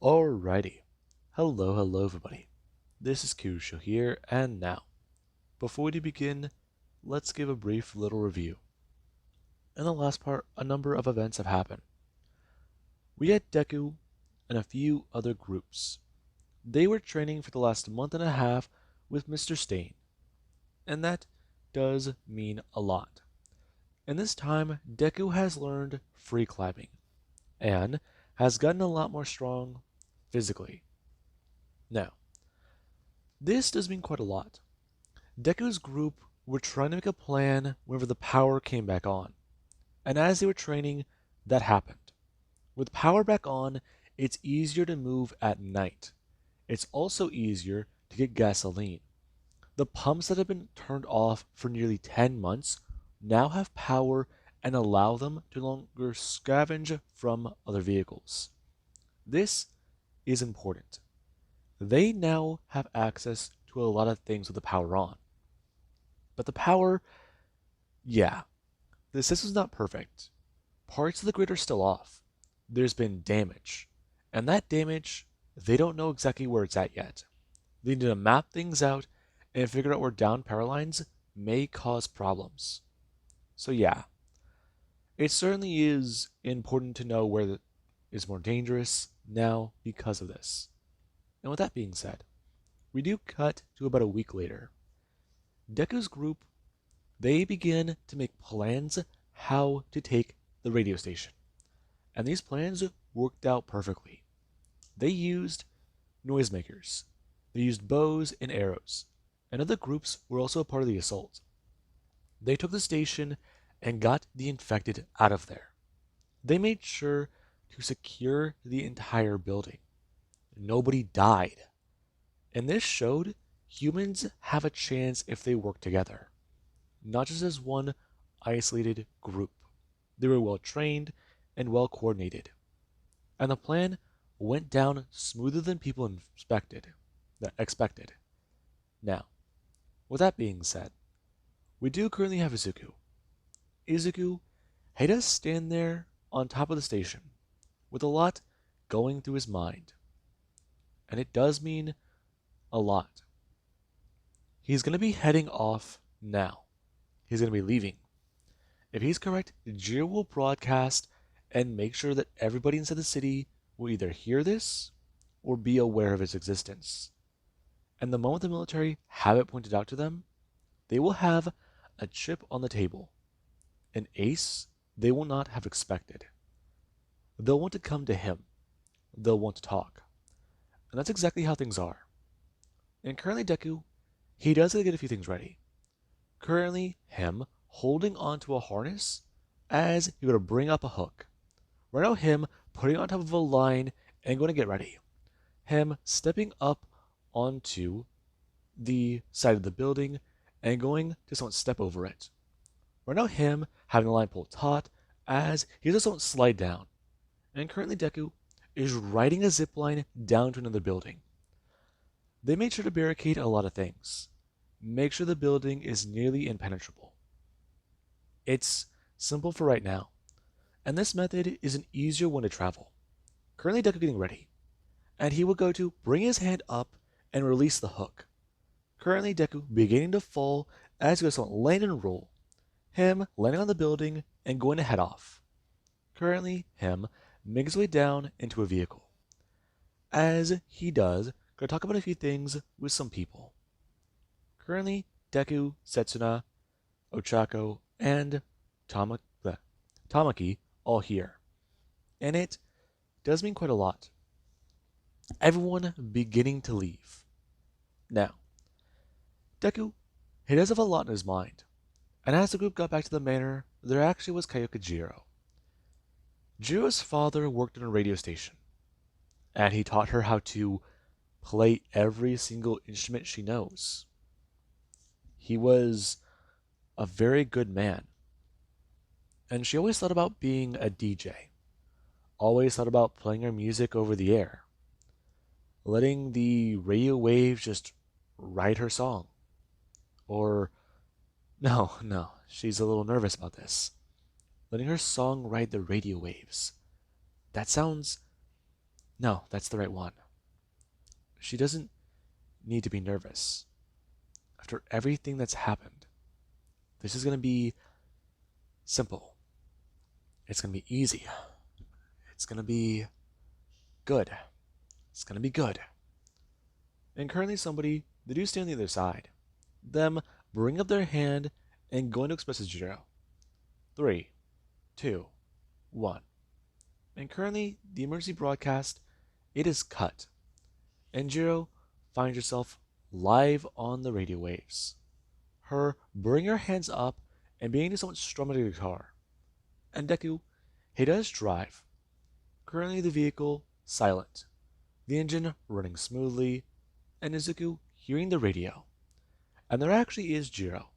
Alrighty. Hello everybody. This is Kyusho here, and now, before we begin, let's give a brief little review. In the last part, a number of events have happened. We had Deku and a few other groups. They were training for the last month and a half with Mr. Stain, and that does mean a lot. In this time, Deku has learned free climbing, and has gotten a lot more strong physically. Now, this does mean quite a lot. Deku's group were trying to make a plan whenever the power came back on. And as they were training, that happened. With power back on, it's easier to move at night. It's also easier to get gasoline. The pumps that have been turned off for nearly 10 months now have power and allow them to no longer scavenge from other vehicles. This is important. They now have access to a lot of things with the power on. But the power, yeah, the system's not perfect. Parts of the grid are still off. There's been damage. And that damage, they don't know exactly where it's at yet. They need to map things out and figure out where down power lines may cause problems. So yeah, it certainly is important to know where it is more dangerous now because of this. And with that being said, we do cut to about a week later. Deku's group, they begin to make plans how to take the radio station. And these plans worked out perfectly. They used noisemakers. They used bows and arrows. And other groups were also a part of the assault. They took the station and got the infected out of there. They made sure to secure the entire building. Nobody died. And this showed humans have a chance if they work together, not just as one isolated group. They were well trained and well coordinated. And the plan went down smoother than people expected. Now, with that being said, we do currently have Izuku. Izuku, he does stand there on top of the station with a lot going through his mind. And it does mean a lot. He's going to be heading off now. He's going to be leaving. If he's correct, Jiro will broadcast and make sure that everybody inside the city will either hear this or be aware of its existence. And the moment the military have it pointed out to them, they will have a chip on the table, an ace they will not have expected. They'll want to come to him. They'll want to talk. And that's exactly how things are. And currently Deku, he does get a few things ready. Currently, him holding onto a harness as he would bring up a hook. Right now, him putting on top of a line and going to get ready. Him stepping up onto the side of the building and going to someone step over it. Right now, him having the line pulled taut as he just won't slide down. And currently, Deku is riding a zip line down to another building. They made sure to barricade a lot of things. Make sure the building is nearly impenetrable. It's simple for right now, and this method is an easier one to travel. Currently Deku getting ready, and he will go to bring his hand up and release the hook. Currently Deku beginning to fall as he goes on land and roll. Him landing on the building and going to head off. Currently him makes his way down into a vehicle. As he does, gonna talk about a few things with some people. Currently, Deku, Setsuna, Ochako, and Tamaki all here. And it does mean quite a lot. Everyone beginning to leave. Now, Deku, he does have a lot in his mind. And as the group got back to the manor, there actually was Kyoka Jiro. Jiro's father worked in a radio station, and he taught her how to play every single instrument she knows. He was a very good man. And she always thought about being a DJ. Always thought about playing her music over the air. Letting the radio waves just write her song. Or, no, she's a little nervous about this. Letting her song ride the radio waves. That sounds No, that's the right one. She doesn't need to be nervous. After everything that's happened, this is going to be simple. It's going to be easy. It's going to be good. It's going to be good. And currently, somebody, they do stay on the other side. Them bring up their hand and going to express a Jiro. 3, 2, 1. And currently, the emergency broadcast, it is cut. And Jiro finds herself live on the radio waves. Her bring her hands up and beginning to somewhat strum at a guitar. And Deku, he does drive. Currently the vehicle silent, the engine running smoothly, and Izuku hearing the radio. And there actually is Jiro,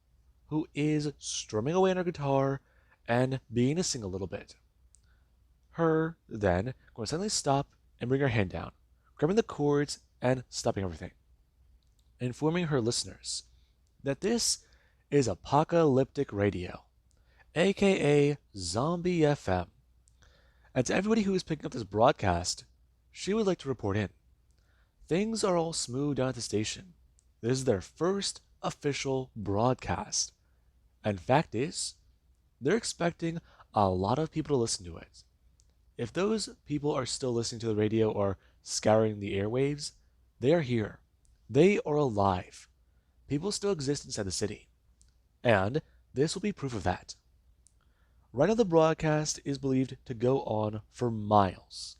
who is strumming away on her guitar and beginning to sing a little bit. Her then going to suddenly stop and bring her hand down, grabbing the chords and stopping everything, informing her listeners that this is apocalyptic radio, aka Zombie FM. And to everybody who is picking up this broadcast, she would like to report in. Things are all smooth down at the station. This is their first official broadcast. And fact is, they're expecting a lot of people to listen to it. If those people are still listening to the radio or scouring the airwaves, they are here. They are alive. People still exist inside the city. And this will be proof of that. Right now, the broadcast is believed to go on for miles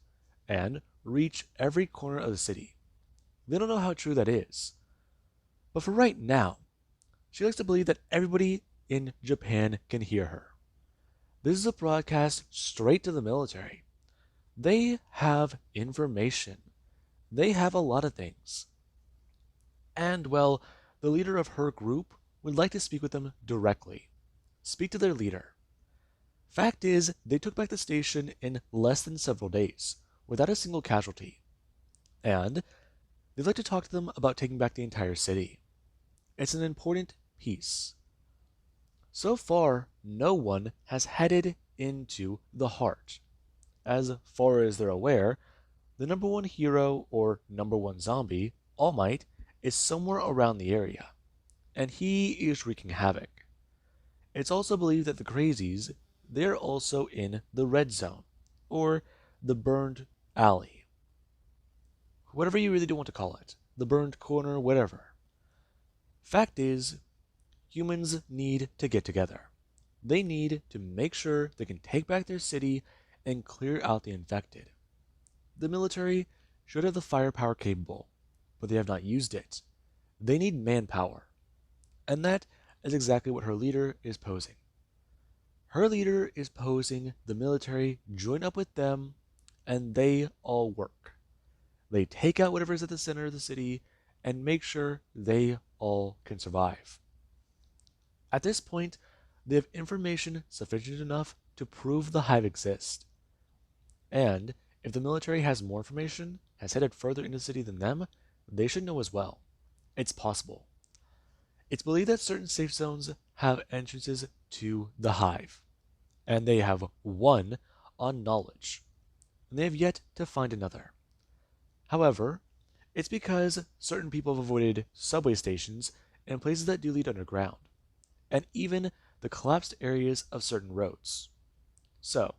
and reach every corner of the city. They don't know how true that is. But for right now, she likes to believe that everybody in Japan can hear her. This is a broadcast straight to the military. They have information. They have a lot of things. And, well, the leader of her group would like to speak with them directly. Speak to their leader. Fact is, they took back the station in less than several days, without a single casualty. And they'd like to talk to them about taking back the entire city. It's an important piece. So far, no one has headed into the heart. As far as they're aware, the number one hero or number one zombie, All Might, is somewhere around the area, and he is wreaking havoc. It's also believed that the crazies, they're also in the red zone, or the burned alley. Whatever you really do want to call it, the burned corner, whatever. Fact is, humans need to get together. They need to make sure they can take back their city and clear out the infected. The military should have the firepower capable, but they have not used it. They need manpower. And that is exactly what her leader is posing. Her leader is posing the military join up with them, and they all work. They take out whatever is at the center of the city and make sure they all can survive. At this point, they have information sufficient enough to prove the hive exists. And if the military has more information, has headed further into the city than them, they should know as well. It's possible. It's believed that certain safe zones have entrances to the hive, and they have one on knowledge, and they have yet to find another. However, it's because certain people have avoided subway stations and places that do lead underground, and even the collapsed areas of certain roads. So,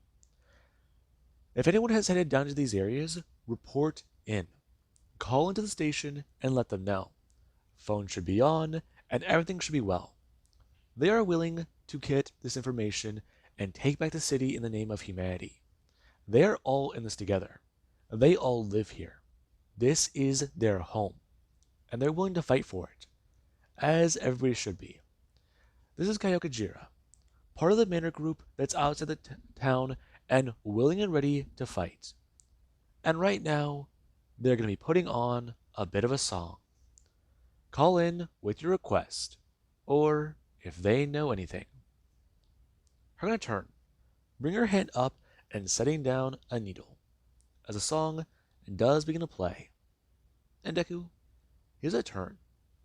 if anyone has headed down to these areas, report in. Call into the station and let them know. Phone should be on, and everything should be well. They are willing to get this information and take back the city in the name of humanity. They are all in this together. They all live here. This is their home, and they're willing to fight for it, as everybody should be. This is Kayokajira, part of the Manor group that's outside the town and willing and ready to fight. And right now, they're going to be putting on a bit of a song. Call in with your request, or if they know anything. Her going to turn, bring her hand up, and setting down a needle, as the song does begin to play. And Deku, here's a turn,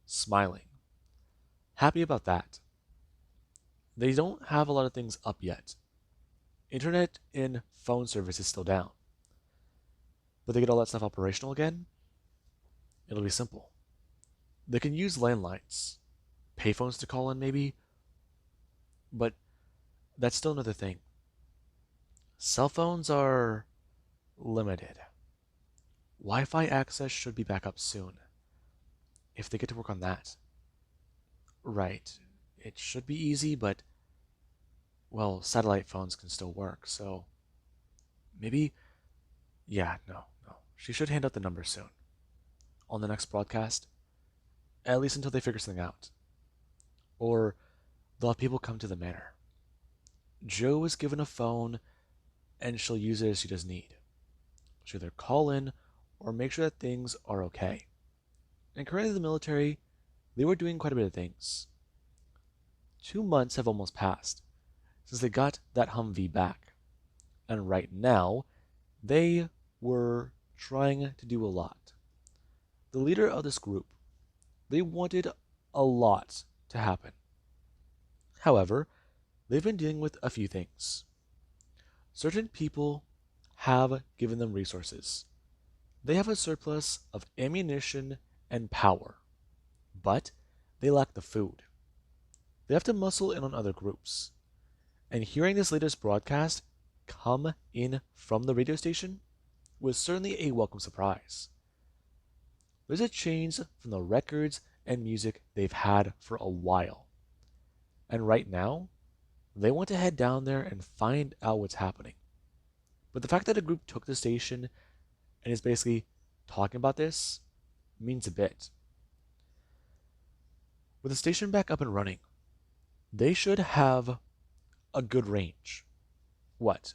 smiling, happy about that. They don't have a lot of things up yet. Internet and phone service is still down. but they get all that stuff operational again, it'll be simple. They can use landlines, payphones to call in maybe, but that's still another thing. Cell phones are limited. Wi-Fi access should be back up soon, if they get to work on that. Right. It should be easy, but, well, satellite phones can still work, so maybe, yeah, no, no. She should hand out the number soon. On the next broadcast, at least until they figure something out. Or they'll have people come to the manor. Jo is given a phone, and she'll use it as she does need. She'll either call in or make sure that things are okay. And currently, the military, they were doing quite a bit of things. 2 months have almost passed since they got that Humvee back. And right now, they were trying to do a lot. The leader of this group, they wanted a lot to happen. However, they've been dealing with a few things. Certain people have given them resources. They have a surplus of ammunition and power, but they lack the food. They have to muscle in on other groups. And hearing this latest broadcast come in from the radio station was certainly a welcome surprise. There's a change from the records and music they've had for a while. And right now, they want to head down there and find out what's happening. But the fact that a group took the station and is basically talking about this means a bit. With the station back up and running, they should have a good range. What?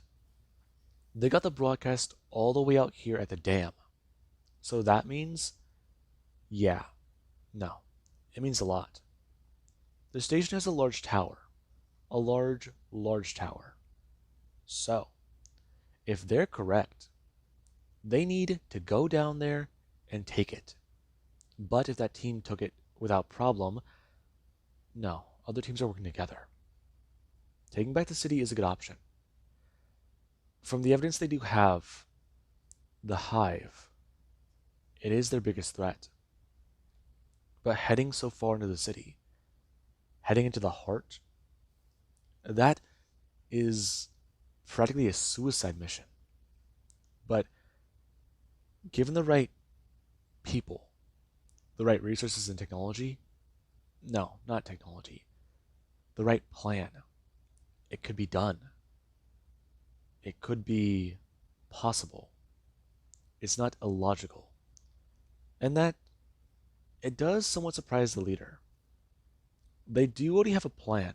They got the broadcast all the way out here at the dam. So that means, yeah, no, it means a lot. The station has a large tower. A large, large tower. So, if they're correct, they need to go down there and take it. But if that team took it without problem, no, other teams are working together. Taking back the city is a good option. From the evidence they do have, the Hive, it is their biggest threat. But heading so far into the city, heading into the heart, that is practically a suicide mission. But given the right people, the right resources and technology, no, not technology, the right plan, it could be done. It could be possible. It's not illogical. And that it does somewhat surprise the leader. They do already have a plan,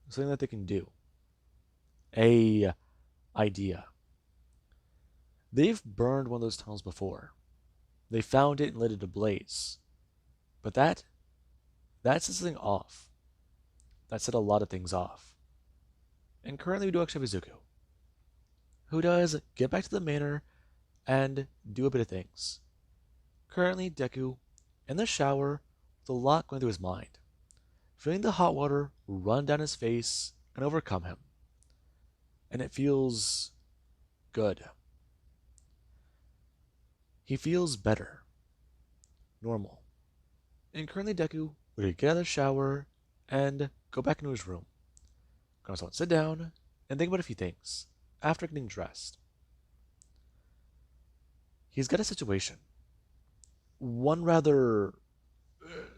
something that they can do, a idea. They've burned one of those tunnels before. They found it and lit it ablaze. But that set something off. That set a lot of things off. And currently we do actually have Izuku, who does get back to the manor and do a bit of things. Currently, Deku in the shower with a lot going through his mind, feeling the hot water run down his face and overcome him. And it feels good. He feels better. Normal. And currently Deku would get out of the shower and go back into his room. Gonna sit down and think about a few things after getting dressed. He's got a situation. One rather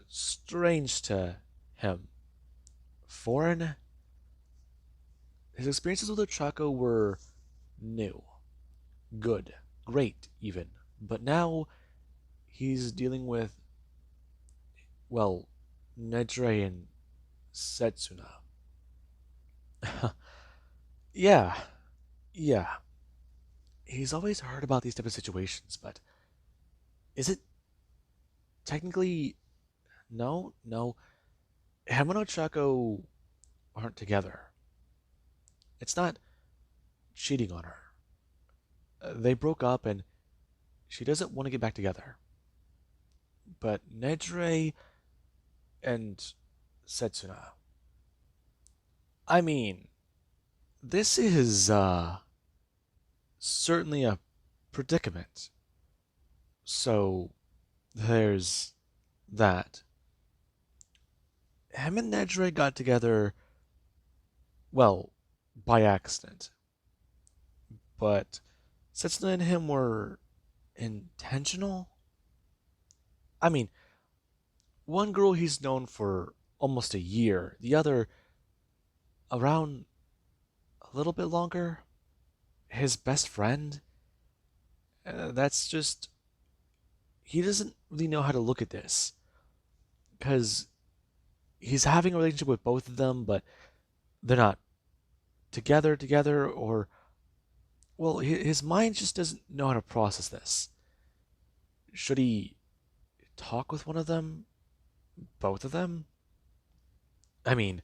strange to him. Foreign. His experiences with Ochako were new. Good. Great, even. But now he's dealing with, well, Nedre and Setsuna. Yeah, yeah. He's always heard about these type of situations, but is it technically no? No. Him and Ochako aren't together. It's not cheating on her. They broke up and she doesn't want to get back together. But Nedre and Setsuna. I mean, this is certainly a predicament. So there's that. Him and Nedre got together, well, by accident. But Setsuna and him were intentional? I mean, one girl he's known for almost a year, the other around a little bit longer. His best friend? That's just. He doesn't really know how to look at this. Because he's having a relationship with both of them, but they're not together, or. Well, his mind just doesn't know how to process this. Should he talk with one of them? Both of them? I mean,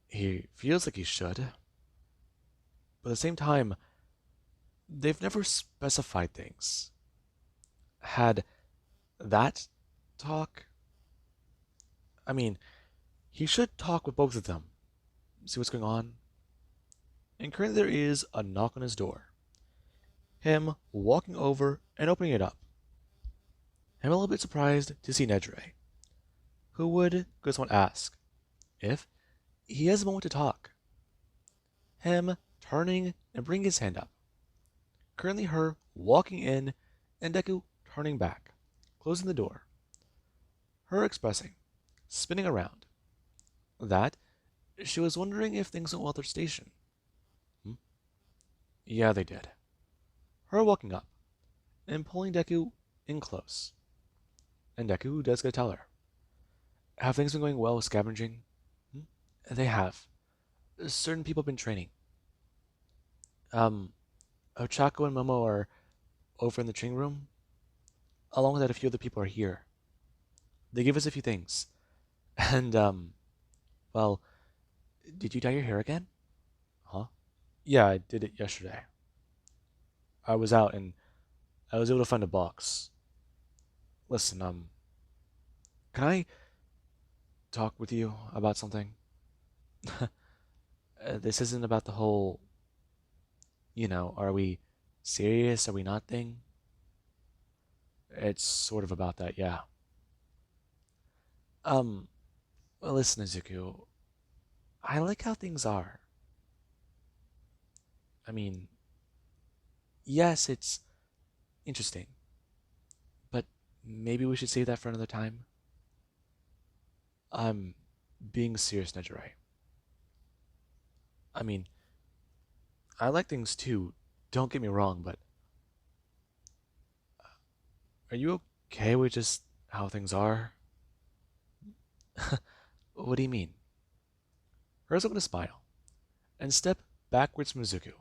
he feels like he should. But at the same time, they've never specified things. Had that talk? I mean, he should talk with both of them, see what's going on. And currently there is a knock on his door. Him walking over and opening it up. I'm a little bit surprised to see Nedre, who would, goes on to ask, if he has a moment to talk. Him turning and bringing his hand up. Currently her walking in and Deku turning back, closing the door. Her expressing, spinning around, that she was wondering if things went well at their station. Hmm? Yeah, they did. Her walking up and pulling Deku in close. And Deku does go tell her. Have things been going well with scavenging? Hmm? They have. Certain people have been training. Um, Ochako and Momo are over in the training room. Along with that, a few other people are here. They give us a few things. And, well, did you dye your hair again? Huh? Yeah, I did it yesterday. I was out and I was able to find a box. Listen, can I talk with you about something? This isn't about the whole, are we serious, are we not thing? It's sort of about that, yeah. Um, well, listen, Izuku, I like how things are. I mean, yes, it's interesting, but maybe we should save that for another time. I'm being serious, Nejirai. I mean, I like things too, don't get me wrong, but are you okay with just how things are? What do you mean? Hers going to smile and step backwards from Izuku,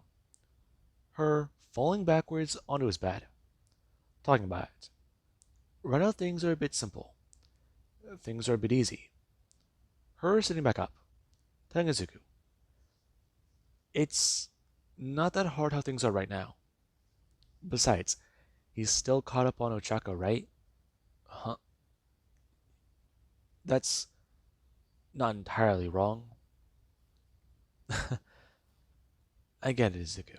her falling backwards onto his bed, talking about it. Right now things are a bit simple. Things are a bit easy. Her sitting back up, telling Izuku, it's not that hard how things are right now. Besides, he's still caught up on Ochako, right? Huh? That's not entirely wrong. I get it, Izuku.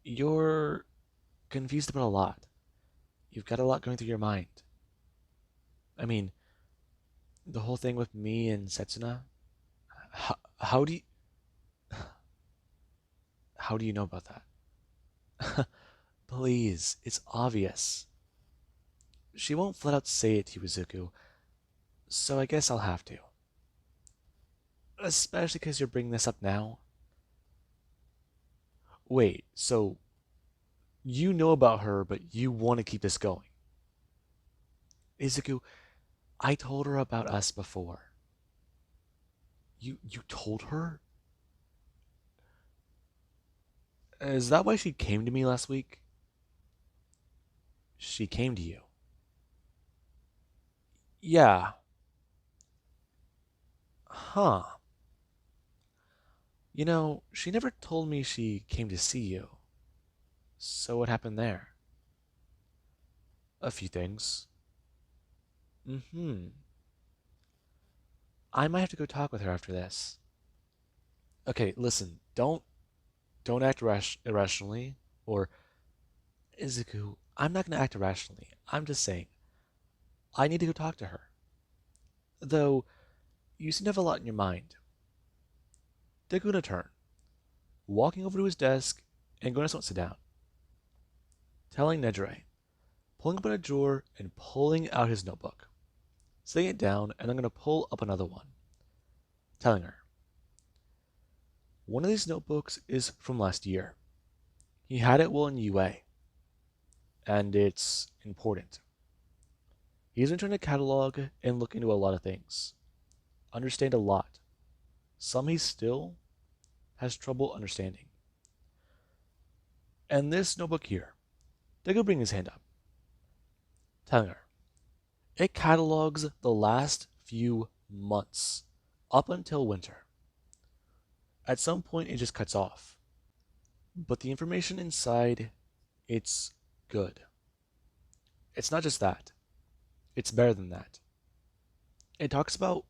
You're confused about a lot. You've got a lot going through your mind. I mean, the whole thing with me and Setsuna. How do you how do you know about that? Please, it's obvious. She won't flat out say it to you, Izuku, so I guess I'll have to. Especially because you're bringing this up now. Wait, so you know about her, but you want to keep this going? Izuku, I told her about us before. You told her? Is that why she came to me last week? She came to you. Yeah. Huh. She never told me she came to see you. So what happened there? A few things. Mm-hmm. I might have to go talk with her after this. Okay, listen, don't act irrationally or Izuku, I'm not going to act irrationally. I'm just saying, I need to go talk to her. Though, you seem to have a lot in your mind. Deku in a turn, walking over to his desk and going to sit down, telling Nejire, pulling up in a drawer and pulling out his notebook, setting it down, and I'm going to pull up another one, telling her, one of these notebooks is from last year. He had it while in UA, and it's important. He's been trying to catalog and look into a lot of things, understand a lot. Some he still has trouble understanding. And this notebook here, Deku bring his hand up, telling her, it catalogs the last few months, up until winter. At some point, it just cuts off. But the information inside, it's good. It's not just that, it's better than that. It talks about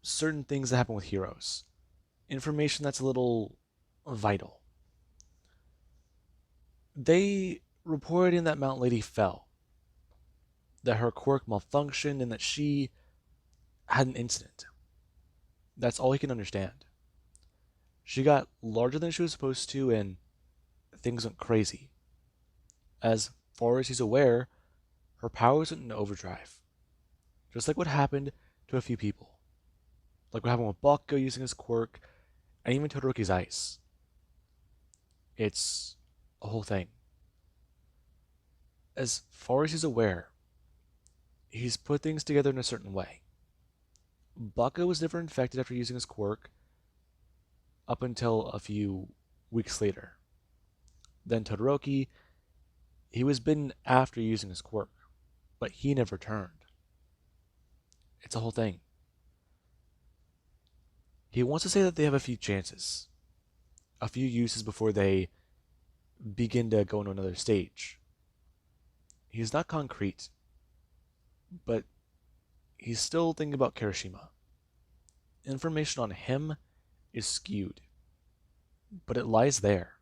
certain things that happen with heroes, information that's a little vital. They reported in that Mount Lady fell, that her quirk malfunctioned, and that she had an incident. That's all he can understand. She got larger than she was supposed to, and things went crazy. As far as he's aware, her powers went into overdrive. Just like what happened to a few people. Like what happened with Bakugo using his quirk, and even Todoroki's ice. It's a whole thing. As far as he's aware, he's put things together in a certain way. Bakugo was never infected after using his quirk up until a few weeks later. Then Todoroki, he was bitten after using his quirk, but he never turned. It's a whole thing. He wants to say that they have a few chances, a few uses before they begin to go into another stage. He's not concrete, but he's still thinking about Kirishima. Information on him is skewed, but it lies there.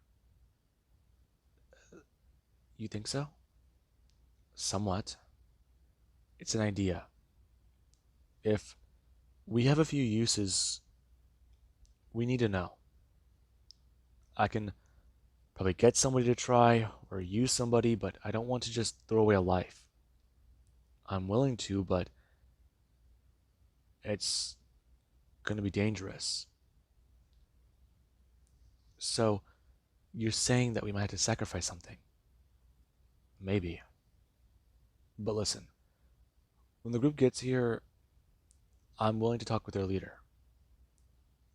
You think so? Somewhat. It's an idea. If we have a few uses, we need to know. I can probably get somebody to try or use somebody, but I don't want to just throw away a life. I'm willing to, but it's going to be dangerous. So, you're saying that we might have to sacrifice something? Maybe. But listen, when the group gets here, I'm willing to talk with their leader.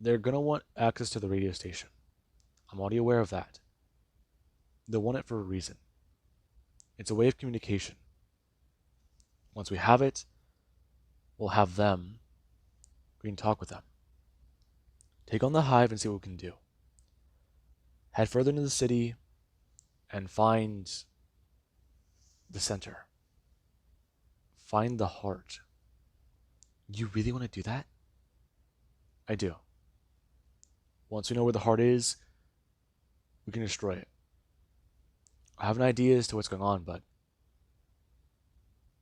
They're going to want access to the radio station. I'm already aware of that. They'll want it for a reason. It's a way of communication. Once we have it, we'll have them. We can talk with them. Take on the hive and see what we can do. Head further into the city and find the center. Find the heart. You really want to do that? I do. Once we know where the heart is, we can destroy it. I have an idea as to what's going on, but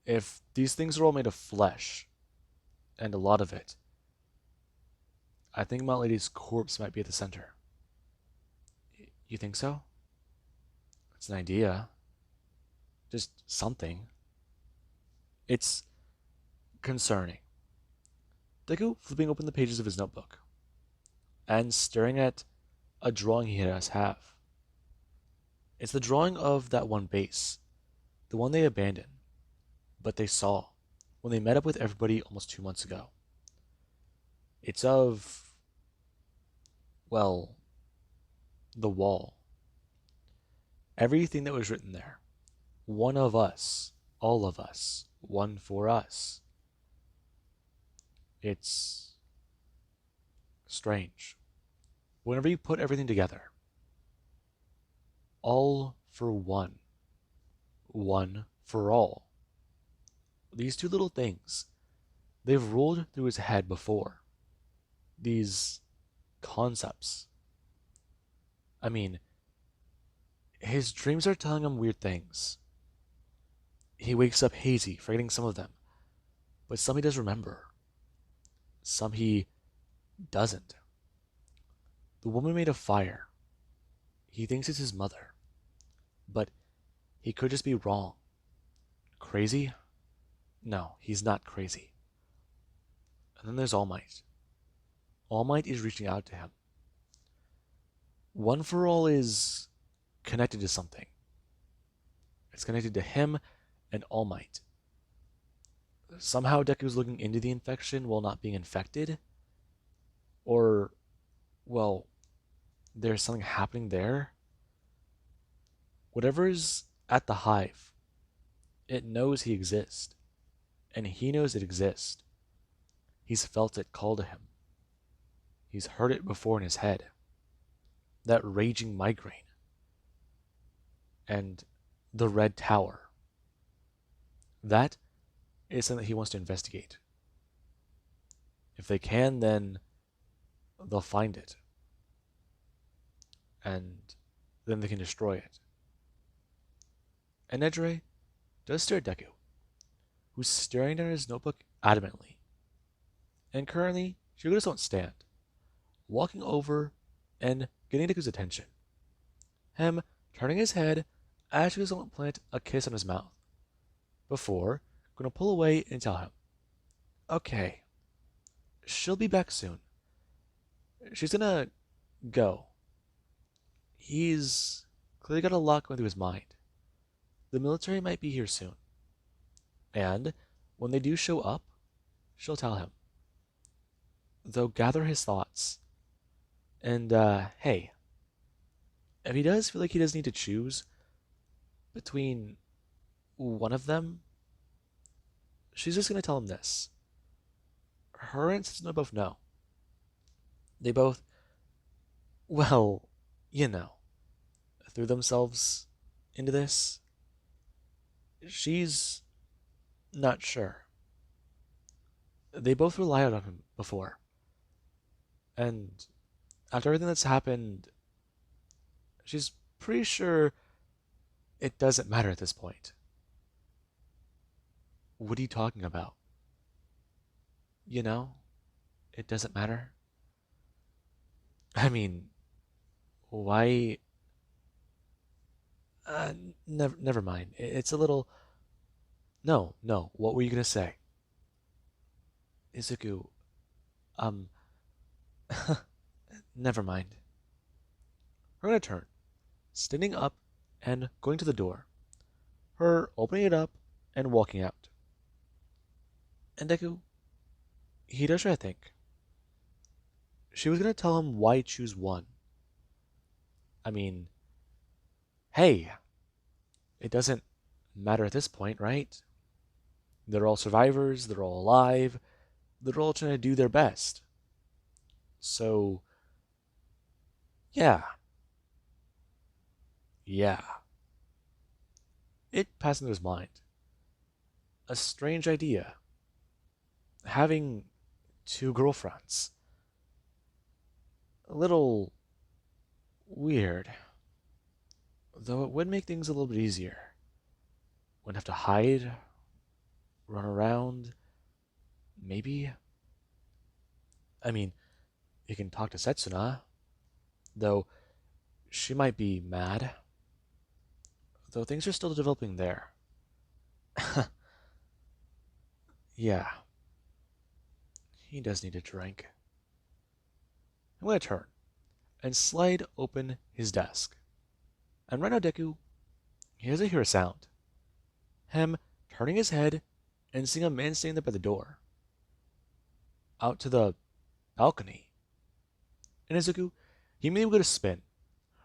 if these things are all made of flesh, and a lot of it, I think Mount Lady's corpse might be at the center. You think so? It's an idea. Just something. It's concerning. Deku flipping open the pages of his notebook and staring at a drawing he has have. It's the drawing of that one base, the one they abandoned, but they saw when they met up with everybody almost 2 months ago. It's of, well, the wall. Everything that was written there. One of us, all of us, one for us. It's strange. Whenever you put everything together, all for one, one for all. These two little things, they've rolled through his head before. These concepts. I mean, His dreams are telling him weird things. He wakes up hazy, forgetting some of them, but some he does remember. Some he doesn't. The woman made of fire. He thinks it's his mother, but he could just be wrong. Crazy? No, he's not crazy. And then there's All Might. All Might is reaching out to him. One for All is connected to something. It's connected to him and All Might. Somehow Deku's looking into the infection while not being infected. Or, well, there's something happening there. Whatever's at the hive, it knows he exists. And he knows it exists. He's felt it call to him. He's heard it before in his head. That raging migraine. And the Red Tower. That is something that he wants to investigate. If they can, then they'll find it. And then they can destroy it. And Nedre does stare at Deku, who's staring down his notebook adamantly. And currently, she just won't stand, walking over and getting Deku's attention. Him turning his head as she won't plant a kiss on his mouth, before gonna pull away and tell him, okay, she'll be back soon. She's gonna go. He's clearly got a lot going through his mind. The military might be here soon. And when they do show up, she'll tell him. They'll gather his thoughts. And, hey, if he does feel like he does need to choose between one of them, she's just going to tell him this. Her and Setsuna both know. They both, well, threw themselves into this. She's not sure. They both relied on him before. And after everything that's happened, she's pretty sure it doesn't matter at this point. What are you talking about? It doesn't matter. I mean, why? Never mind. It's a little. No, no. What were you gonna say? Izuku, um, never mind. We're gonna turn, standing up and going to the door. Her opening it up and walking out. And Deku, he does try to think. She was gonna tell him why choose one. I mean, hey, it doesn't matter at this point, right? They're all survivors, they're all alive, they're all trying to do their best. So, yeah. Yeah. It passed into his mind. A strange idea. Having two girlfriends. A little weird. Though it would make things a little bit easier. Wouldn't have to hide, run around, maybe. I mean, you can talk to Setsuna, though she might be mad. Though things are still developing there. Yeah, he does need a drink. I'm going to turn and slide open his desk. And right now, Deku, he doesn't hear a sound. Him turning his head and seeing a man standing there by the door. Out to the balcony. And Izuku, he immediately go to spin.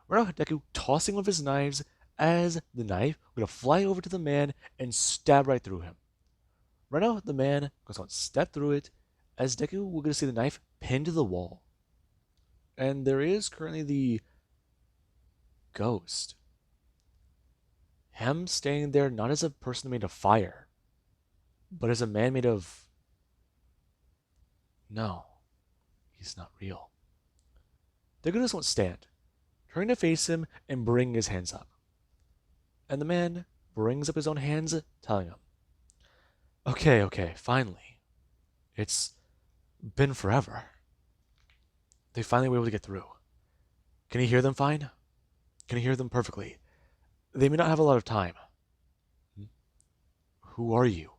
Right now, Deku tossing one of his knives as the knife will fly over to the man and stab right through him. Right now, the man goes on step through it as Deku will get to see the knife pinned to the wall. And there is currently the ghost. Him standing there not as a person made of fire, but as a man made of... No, he's not real. Deku just won't stand, turning to face him and bringing his hands up. And the man brings up his own hands, telling him, "Okay, okay, finally. It's been forever." They finally were able to get through. Can you hear them fine? Can you hear them perfectly? They may not have a lot of time. Who are you?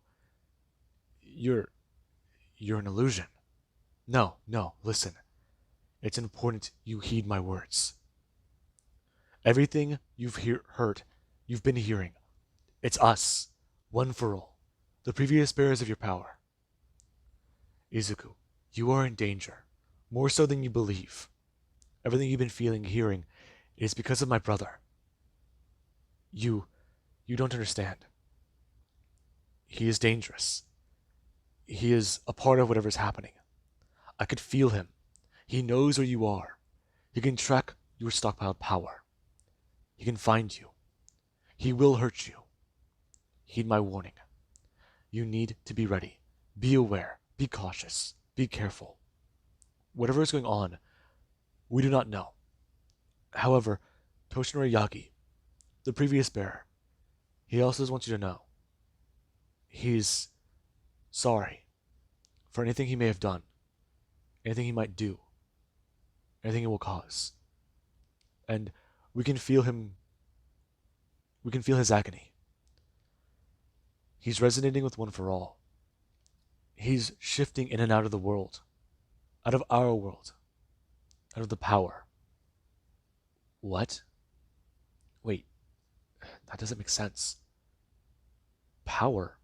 You're you're an illusion. No, no, listen. It's important you heed my words. Everything heard, you've been hearing. It's us, one for all, the previous bearers of your power. Izuku, you are in danger, more so than you believe. Everything you've been feeling, hearing, is because of my brother. You, you don't understand. He is dangerous. He is a part of whatever's happening. I could feel him. He knows where you are. He can track your stockpiled power. He can find you. He will hurt you. Heed my warning. You need to be ready. Be aware. Be cautious. Be careful. Whatever is going on, we do not know. However, Toshinori Yagi, the previous bearer, he also wants you to know. He's sorry for anything he may have done, anything he might do, anything he will cause. And we can feel him, we can feel his agony. He's resonating with One for All. He's shifting in and out of the world, out of our world, out of the power. What? Wait, that doesn't make sense. Power?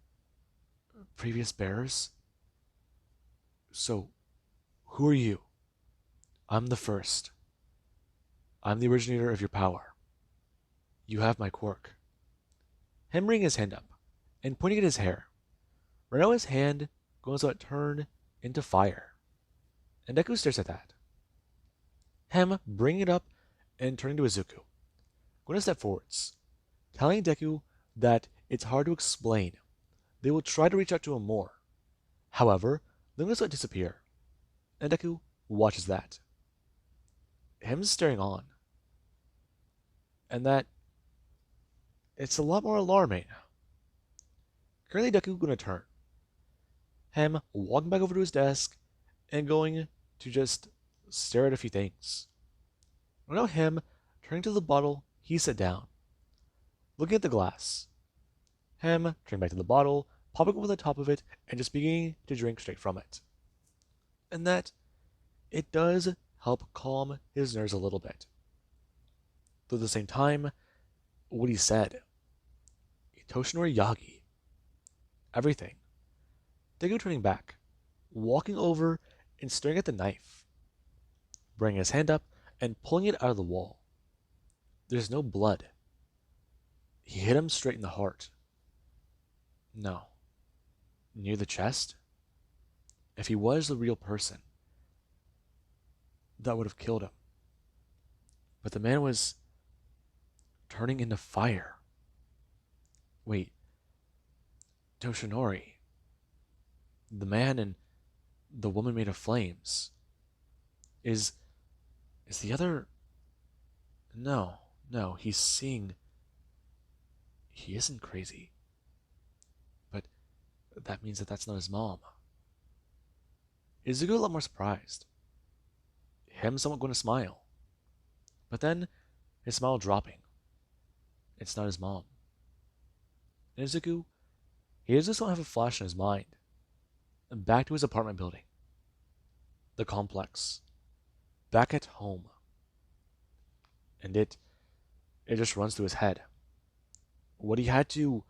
Previous bearers? So, who are you? I'm the first. I'm the originator of your power. You have my quirk. Him bringing his hand up and pointing at his hair. Renoa's hand goes to turn into fire. And Deku stares at that. Him bringing it up and turning to Izuku. Going to step forwards, telling Deku that it's hard to explain. They will try to reach out to him more. However, they're going to let disappear. And Deku watches that. Him staring on. And that it's a lot more alarming. Currently, Deku going to turn. Him walking back over to his desk and going to just stare at a few things. Now him turning to the bottle, he sat down, looking at the glass. Him turning back to the bottle, popping over the top of it, and just beginning to drink straight from it. And that it does help calm his nerves a little bit. Though at the same time, what he said, Toshinori Yagi, everything. Deku turning back, walking over and staring at the knife, bringing his hand up and pulling it out of the wall. There's no blood. He hit him straight in the heart. No. Near the chest? If he was the real person, that would have killed him. But the man was turning into fire. Wait. Toshinori. The man and the woman made of flames. Is the other... No, he's seeing... He isn't crazy. But that means that that's not his mom. Izuku a lot more surprised. Him somewhat going to smile. But then, his smile dropping. It's not his mom. And Izuku, he just don't have a flash in his mind. Back to his apartment building. The complex. Back at home. And it just runs through his head. What he had to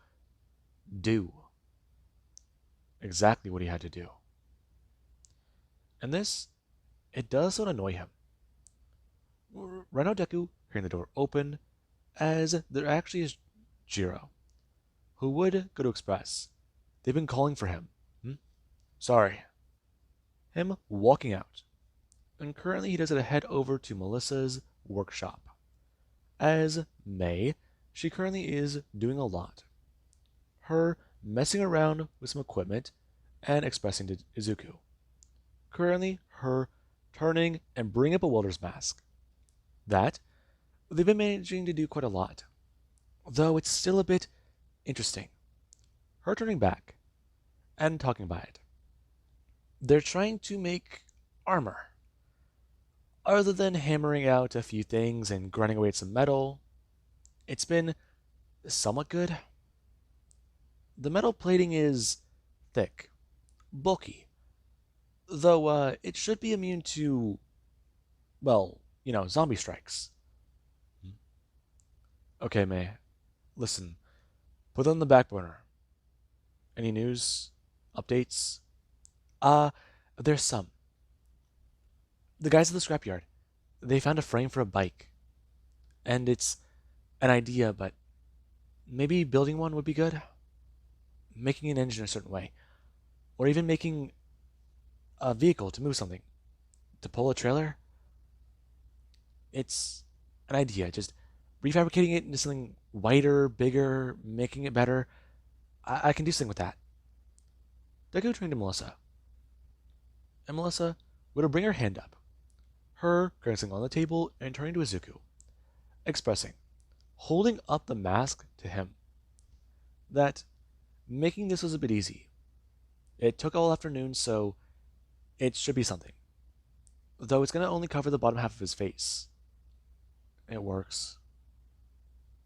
do. Exactly what he had to do. And this, it does sort of annoy him. Right now, Deku hearing the door open, as there actually is Jiro, who would go to express. They've been calling for him. Sorry. Him walking out. And currently he does head over to Melissa's workshop. As May, she currently is doing a lot. Her messing around with some equipment and expressing to Izuku. Currently, her turning and bringing up a welder's mask. That, they've been managing to do quite a lot. though it's still a bit interesting. Her turning back and talking about it. They're trying to make armor. Other than hammering out a few things and grinding away at some metal, it's been somewhat good. The metal plating is thick, bulky, though it should be immune to, well, zombie strikes. Okay, May, listen, put it on the back burner. Any news? Updates? Uh, there's some. The guys at the scrapyard, they found a frame for a bike. And it's an idea, but maybe building one would be good? Making an engine a certain way. Or even making a vehicle to move something. To pull a trailer? It's an idea. Just refabricating it into something wider, bigger, making it better. I can do something with that. Deku turned to Melissa, and Melissa would bring her hand up, her glancing on the table and turning to Izuku, expressing, holding up the mask to him, that making this was a bit easy. It took all afternoon, so it should be something. Though it's going to only cover the bottom half of his face. It works.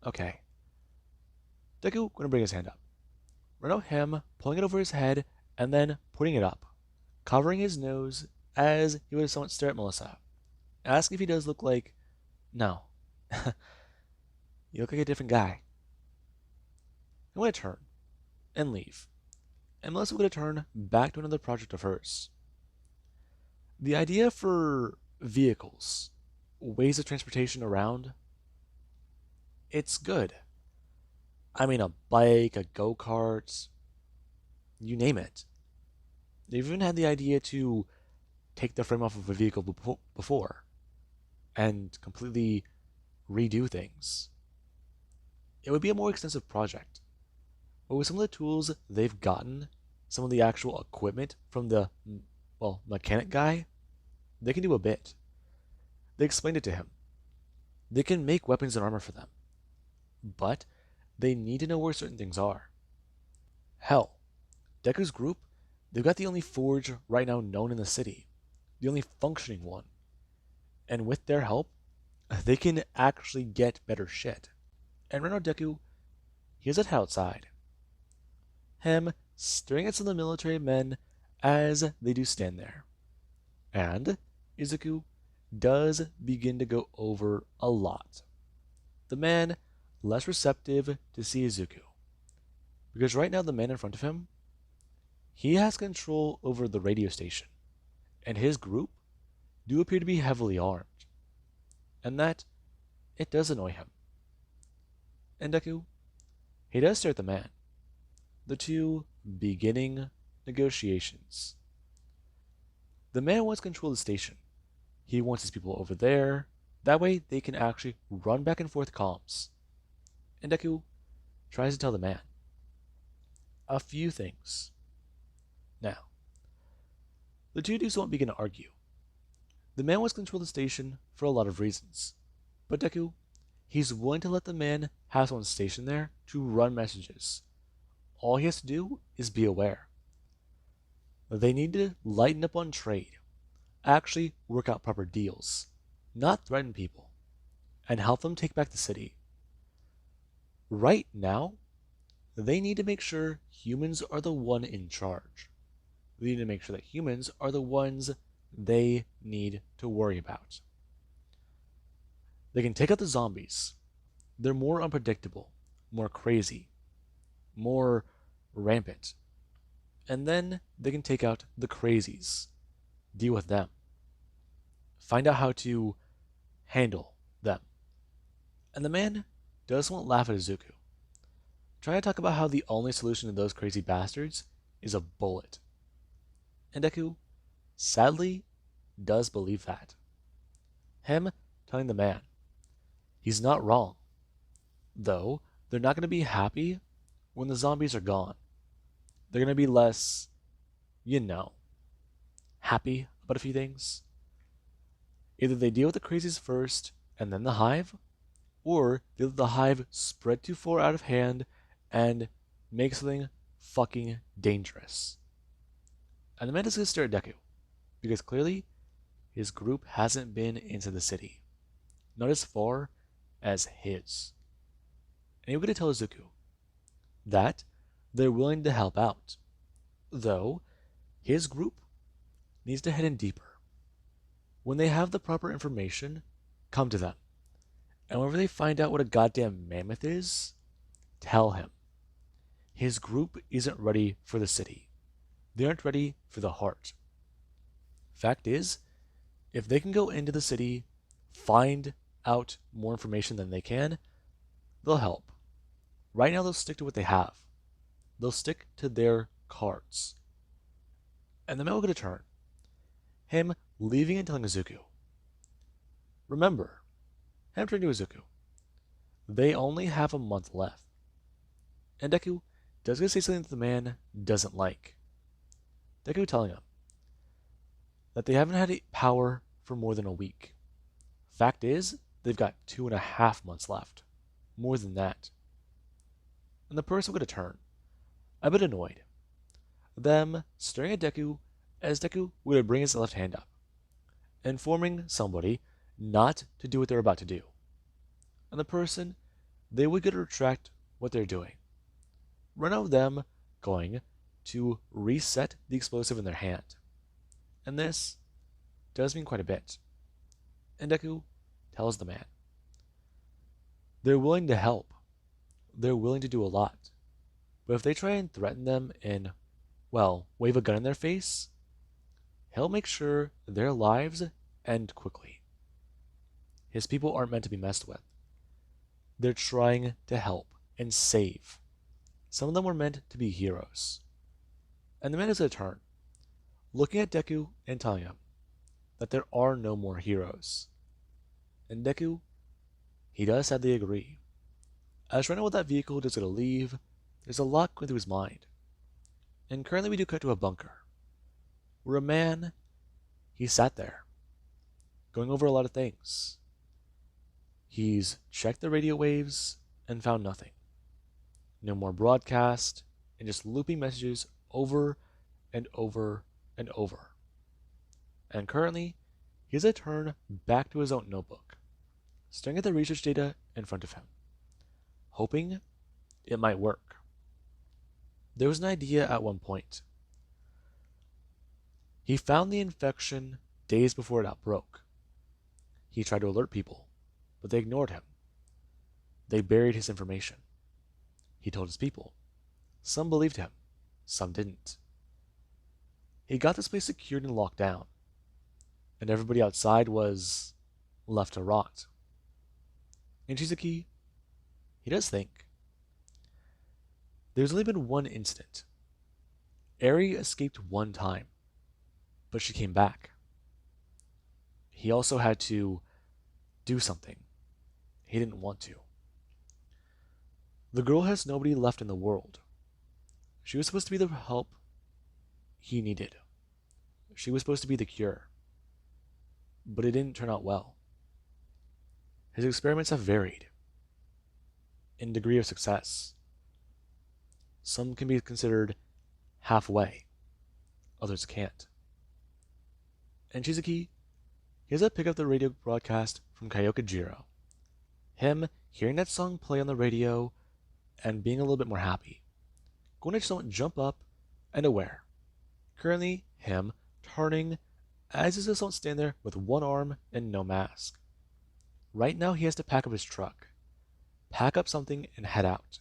Okay. Deku going to bring his hand up. Right now him, pulling it over his head, and then putting it up, covering his nose as he would somewhat stare at Melissa, ask if he does look like... No. You look like a different guy. I'm going to turn and leave. And Melissa would turn back to another project of hers. The idea for vehicles, ways of transportation around, it's good. I mean, a bike, a go-kart, you name it. They've even had the idea to take the frame off of a vehicle before and completely redo things. It would be a more extensive project, but with some of the tools they've gotten, some of the actual equipment from the, well, mechanic guy, they can do a bit. They explained it to him. They can make weapons and armor for them, but they need to know where certain things are. Hell, Deku's group, they've got the only forge right now known in the city, the only functioning one. And with their help, they can actually get better shit. And right now Deku, he's at outside. Him staring at some of the military men as they do stand there. And Izuku does begin to go over a lot. The man less receptive to see Izuku. Because right now the man in front of him, he has control over the radio station. And his group do appear to be heavily armed. And that, it does annoy him. And Deku, he does stare at the man. The two beginning negotiations. The man wants control of the station. He wants his people over there. That way they can actually run back and forth comms. And Deku tries to tell the man a few things. Now, the two dudes won't begin to argue. The man wants control of the station for a lot of reasons. But Deku, he's willing to let the man have someone stationed there to run messages. All he has to do is be aware. They need to lighten up on trade, actually work out proper deals, not threaten people, and help them take back the city. Right now, they need to make sure humans are the one in charge. They need to make sure that humans are the ones they need to worry about. They can take out the zombies. They're more unpredictable, more crazy, more rampant. And then they can take out the crazies, deal with them, find out how to handle them. And the man does won't laugh at Izuku, trying to talk about how the only solution to those crazy bastards is a bullet. And Deku, sadly, does believe that. Him telling the man, he's not wrong, though they're not going to be happy when the zombies are gone. They're going to be less, happy about a few things. Either they deal with the crazies first and then the hive, or they let the hive spread too far out of hand and make something fucking dangerous. And the man is going to stare at Deku, because clearly his group hasn't been into the city, not as far as his. And he's going to tell Izuku that they're willing to help out, though his group needs to head in deeper. When they have the proper information, come to them. And whenever they find out what a goddamn mammoth is, tell him. His group isn't ready for the city. They aren't ready for the heart. Fact is, if they can go into the city, find out more information than they can, they'll help. Right now, they'll stick to what they have. They'll stick to their cards. And the man will get a turn. Him leaving and telling Izuku. Remember, him turning to Izuku. They only have a month left. And Deku does get to say something that the man doesn't like. Deku telling him that they haven't had power for more than a week. Fact is, they've got 2.5 months left. More than that. And the person will get a turn. A bit annoyed. Them staring at Deku as Deku would bring his left hand up, informing somebody not to do what they're about to do. And the person, they would get to retract what they're doing. Run out of them going to reset the explosive in their hand. And this does mean quite a bit. And Deku tells the man, they're willing to help. They're willing to do a lot. But if they try and threaten them and, well, wave a gun in their face, he'll make sure their lives end quickly. His people aren't meant to be messed with. They're trying to help and save. Some of them were meant to be heroes. And the man is a turn, looking at Deku and telling him that there are no more heroes. And Deku, he does sadly agree. As right now with that vehicle just gonna leave, there's a lot going through his mind. And currently we do cut to a bunker, where a man, he sat there, going over a lot of things. He's checked the radio waves and found nothing. No more broadcast, and just looping messages over and over and over. And currently, he has a turn back to his own notebook, staring at the research data in front of him, hoping it might work. There was an idea at one point. He found the infection days before it outbroke. He tried to alert people, but they ignored him. They buried his information. He told his people. Some believed him, some didn't. He got this place secured and locked down, and everybody outside was left to rot. And Shizuki, he does think. There's only been one incident. Eri escaped one time, but she came back. He also had to do something. He didn't want to. The girl has nobody left in the world. She was supposed to be the help he needed. She was supposed to be the cure. But it didn't turn out well. His experiments have varied in degree of success. Some can be considered halfway, others can't. And Shizuki, he has to pick up the radio broadcast from Kyokujiro. Him hearing that song play on the radio and being a little bit more happy. Going to just jump up and aware. Currently, him turning as his assailant stand there with one arm and no mask. Right now, he has to pack up his truck, pack up something, and head out.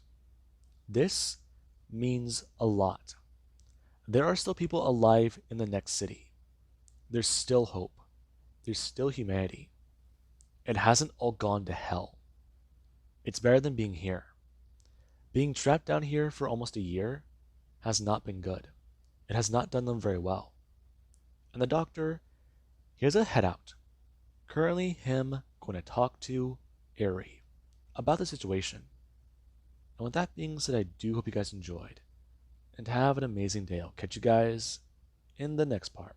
This means a lot. There are still people alive in the next city. There's still hope. There's still humanity. It hasn't all gone to hell. It's better than being here. Being trapped down here for almost a year has not been good. It has not done them very well. And the doctor, he has a head out. Currently, him going to talk to Eri about the situation. And with that being said, I do hope you guys enjoyed. And have an amazing day. I'll catch you guys in the next part.